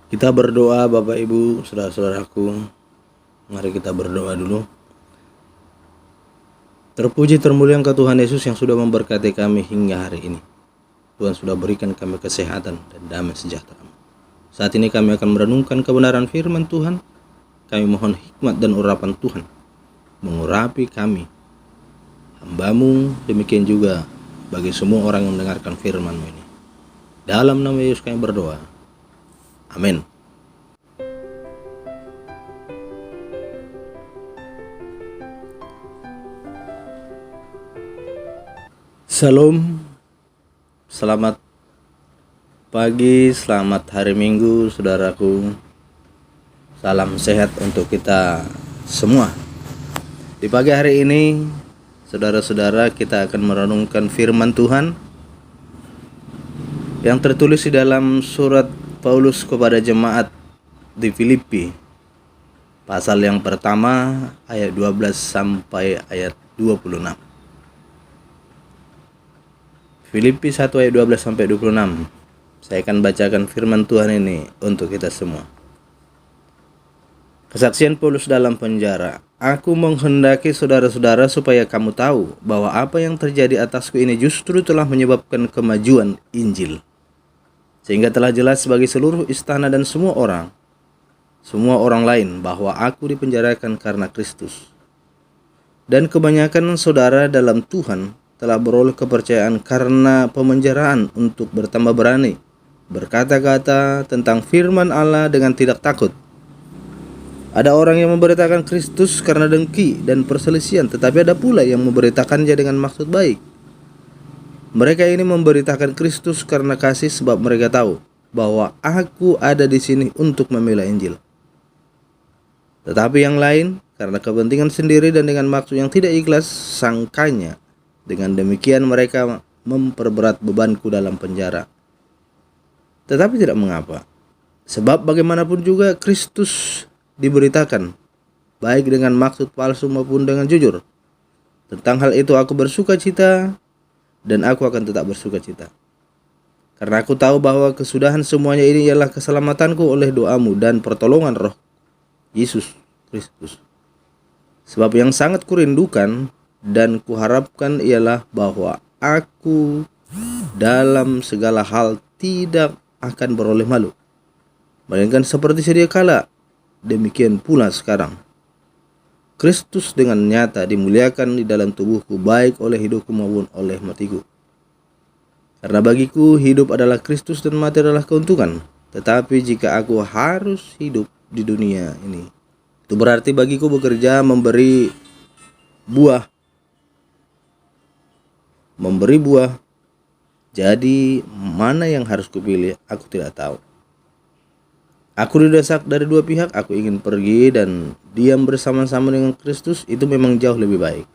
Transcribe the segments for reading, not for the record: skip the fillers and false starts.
Kita berdoa Bapak Ibu, saudara-saudaraku. Mari kita berdoa dulu. Terpuji termulia Engkau Tuhan Yesus yang sudah memberkati kami hingga hari ini. Tuhan sudah berikan kami kesehatan dan damai sejahtera. Saat ini kami akan merenungkan kebenaran firman Tuhan. Kami mohon hikmat dan urapan Tuhan mengurapi kami, hamba-Mu, demikian juga bagi semua orang yang mendengarkan firman-Mu ini. Dalam nama Yesus kami berdoa. Amin. Shalom. Selamat pagi, selamat hari Minggu, saudaraku. Salam sehat untuk kita semua. Di pagi hari ini, saudara-saudara, kita akan merenungkan firman Tuhan yang tertulis di dalam surat Paulus kepada jemaat di Filipi, pasal yang pertama ayat 12 sampai ayat 26. Filipi 1 ayat 12 sampai 26. Saya akan bacakan firman Tuhan ini untuk kita semua. Kesaksian Paulus dalam penjara. Aku menghendaki saudara-saudara supaya kamu tahu bahwa apa yang terjadi atasku ini justru telah menyebabkan kemajuan Injil. Sehingga telah jelas bagi seluruh istana dan semua orang lain bahwa aku dipenjarakan karena Kristus. Dan kebanyakan saudara dalam Tuhan telah beroleh kepercayaan karena pemenjaraan untuk bertambah berani berkata-kata tentang firman Allah dengan tidak takut. Ada orang yang memberitakan Kristus karena dengki dan perselisihan, tetapi ada pula yang memberitakannya dengan maksud baik. Mereka ini memberitakan Kristus karena kasih, sebab mereka tahu bahwa aku ada di sini untuk membela Injil. Tetapi yang lain karena kepentingan sendiri dan dengan maksud yang tidak ikhlas sangkanya. Dengan demikian mereka memperberat bebanku dalam penjara. Tetapi tidak mengapa, sebab bagaimanapun juga Kristus diberitakan, baik dengan maksud palsu maupun dengan jujur. Tentang hal itu aku bersuka cita, dan aku akan tetap bersuka cita. Karena aku tahu bahwa kesudahan semuanya ini ialah keselamatanku oleh doamu dan pertolongan Roh Yesus Kristus. Sebab yang sangat kurindukan dan kuharapkan ialah bahwa aku dalam segala hal tidak akan beroleh malu, melainkan seperti sedia kala, demikian pula sekarang. Kristus dengan nyata dimuliakan di dalam tubuhku, baik oleh hidupku maupun oleh matiku. Karena bagiku hidup adalah Kristus dan mati adalah keuntungan. Tetapi jika aku harus hidup di dunia ini, itu berarti bagiku bekerja memberi buah. Jadi mana yang harus kupilih, aku tidak tahu. Aku didesak dari dua pihak, aku ingin pergi dan diam bersama-sama dengan Kristus, itu memang jauh lebih baik.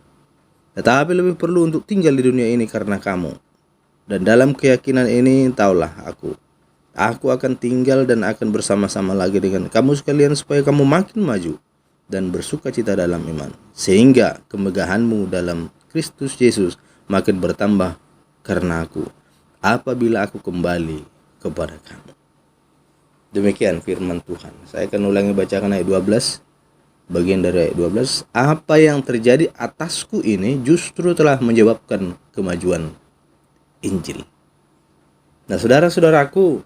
Tetapi lebih perlu untuk tinggal di dunia ini karena kamu. Dan dalam keyakinan ini, taulah aku akan tinggal dan akan bersama-sama lagi dengan kamu sekalian supaya kamu makin maju dan bersuka cita dalam iman. Sehingga kemegahanmu dalam Kristus Yesus makin bertambah karena aku, apabila aku kembali kepada kamu. Demikian firman Tuhan. Saya akan ulangi bacakan ayat 12. Bagian dari ayat 12. Apa yang terjadi atasku ini justru telah menyebabkan kemajuan Injil. Nah, saudara-saudaraku,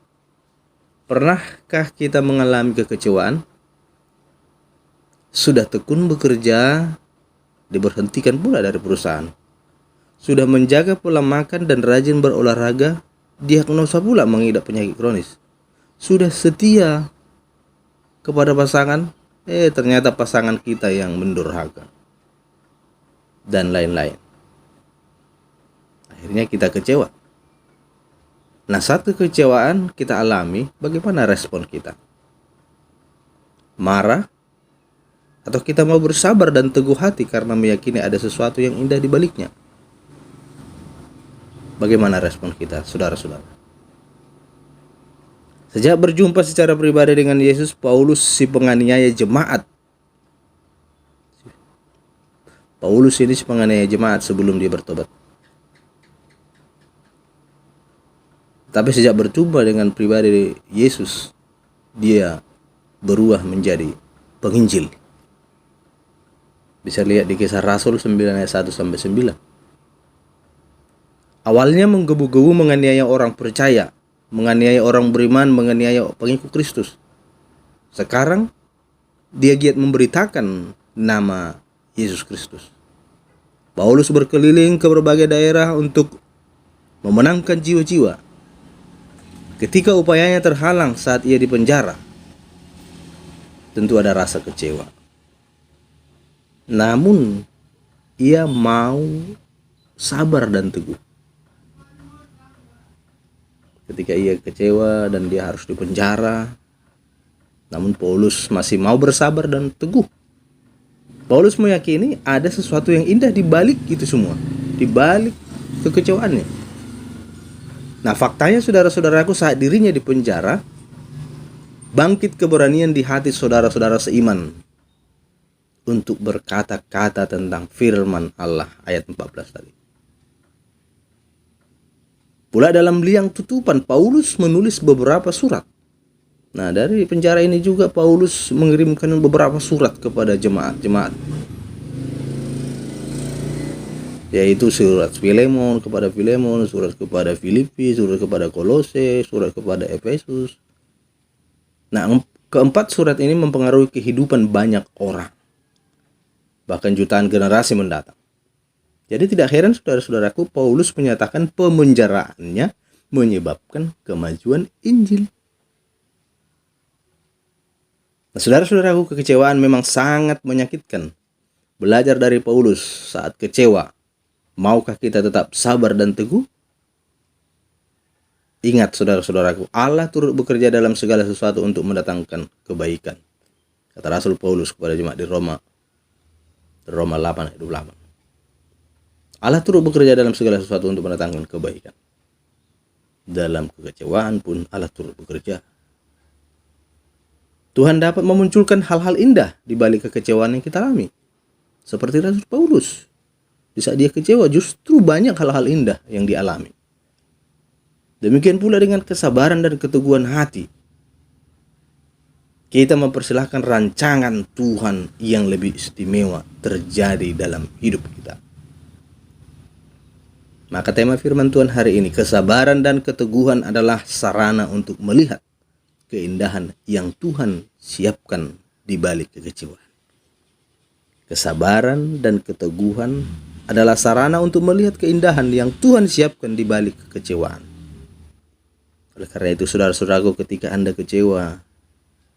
pernahkah kita mengalami kekecewaan? Sudah tekun bekerja, diberhentikan pula dari perusahaan. Sudah menjaga pola makan dan rajin berolahraga, diagnosa pula mengidap penyakit kronis. Sudah setia kepada pasangan, ternyata pasangan kita yang mendurhaka, dan lain-lain. Akhirnya kita kecewa. Nah, saat kekecewaan kita alami, bagaimana respon kita? Marah? Atau kita mau bersabar dan teguh hati karena meyakini ada sesuatu yang indah di baliknya? Bagaimana respon kita, saudara-saudara? Sejak berjumpa secara pribadi dengan Yesus, Paulus si penganiaya jemaat. Paulus ini si penganiaya jemaat sebelum dia bertobat. Tapi sejak berjumpa dengan pribadi Yesus, dia berubah menjadi penginjil. Bisa lihat di Kisah Rasul 9 ayat 1 sampai 9. Awalnya menggebu-gebu menganiaya orang percaya, menganiaya orang beriman, menganiaya pengikut Kristus. Sekarang dia giat memberitakan nama Yesus Kristus. Paulus berkeliling ke berbagai daerah untuk memenangkan jiwa-jiwa. Ketika upayanya terhalang saat ia dipenjara, tentu ada rasa kecewa. Namun ia mau sabar dan teguh. Ketika ia kecewa dan dia harus dipenjara, namun Paulus masih mau bersabar dan teguh. Paulus meyakini ada sesuatu yang indah di balik itu semua, di balik kekecewaannya. Nah, faktanya saudara-saudaraku, saat dirinya di penjara, bangkit keberanian di hati saudara-saudara seiman untuk berkata-kata tentang firman Allah ayat 14 tadi. Pula dalam liang tutupan, Paulus menulis beberapa surat. Nah, dari penjara ini juga Paulus mengirimkan beberapa surat kepada jemaat-jemaat, yaitu surat Filemon kepada Filemon, surat kepada Filipi, surat kepada Kolose, surat kepada Efesus. Nah, keempat surat ini mempengaruhi kehidupan banyak orang, bahkan jutaan generasi mendatang. Jadi tidak heran saudara-saudaraku, Paulus menyatakan pemenjaraannya menyebabkan kemajuan Injil. Nah, saudara-saudaraku, kekecewaan memang sangat menyakitkan. Belajar dari Paulus saat kecewa, maukah kita tetap sabar dan teguh? Ingat saudara-saudaraku, Allah turut bekerja dalam segala sesuatu untuk mendatangkan kebaikan. Kata Rasul Paulus kepada jemaat di Roma 8 ayat 28. Allah turut bekerja dalam segala sesuatu untuk mendatangkan kebaikan. Dalam kekecewaan pun Allah turut bekerja. Tuhan dapat memunculkan hal-hal indah di balik kekecewaan yang kita alami. Seperti Rasul Paulus. Di saat dia kecewa, justru banyak hal-hal indah yang dialami. Demikian pula dengan kesabaran dan keteguhan hati. Kita mempersilahkan rancangan Tuhan yang lebih istimewa terjadi dalam hidup kita. Maka tema firman Tuhan hari ini, kesabaran dan keteguhan adalah sarana untuk melihat keindahan yang Tuhan siapkan di balik kekecewaan. Kesabaran dan keteguhan adalah sarana untuk melihat keindahan yang Tuhan siapkan di balik kekecewaan. Oleh karena itu, saudara-saudaraku, ketika Anda kecewa,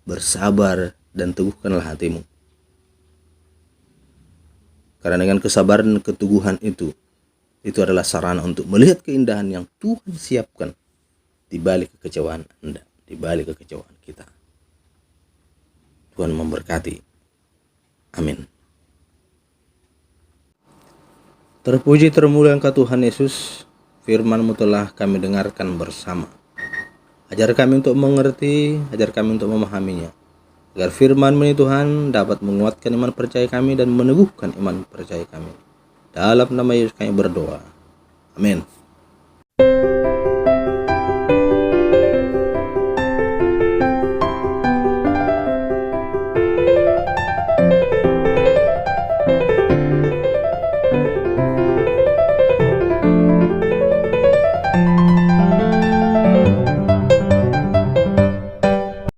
bersabar dan teguhkanlah hatimu. Karena dengan kesabaran dan keteguhan itu adalah sarana untuk melihat keindahan yang Tuhan siapkan di balik kekecewaan Anda, di balik kekecewaan kita. Tuhan memberkati. Amin. Terpuji termulia Engkau Tuhan Yesus, firman-Mu telah kami dengarkan bersama. Ajar kami untuk mengerti, ajar kami untuk memahaminya, agar firman-Mu ini Tuhan dapat menguatkan iman percaya kami dan meneguhkan iman percaya kami. Dalam nama Yesus kami berdoa. Amin.